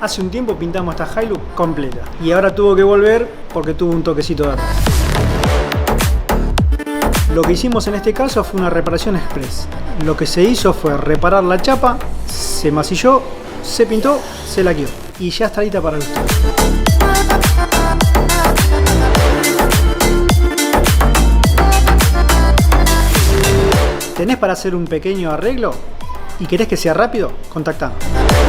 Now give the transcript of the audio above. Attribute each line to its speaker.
Speaker 1: Hace un tiempo pintamos esta Hilux completa y ahora tuvo que volver porque tuvo un toquecito de atrás. Lo que hicimos en este caso fue una reparación express. Lo que se hizo fue reparar la chapa, se masilló, se pintó, se laqueó y ya está lista para el uso. ¿Tenés para hacer un pequeño arreglo y querés que sea rápido? Contactame.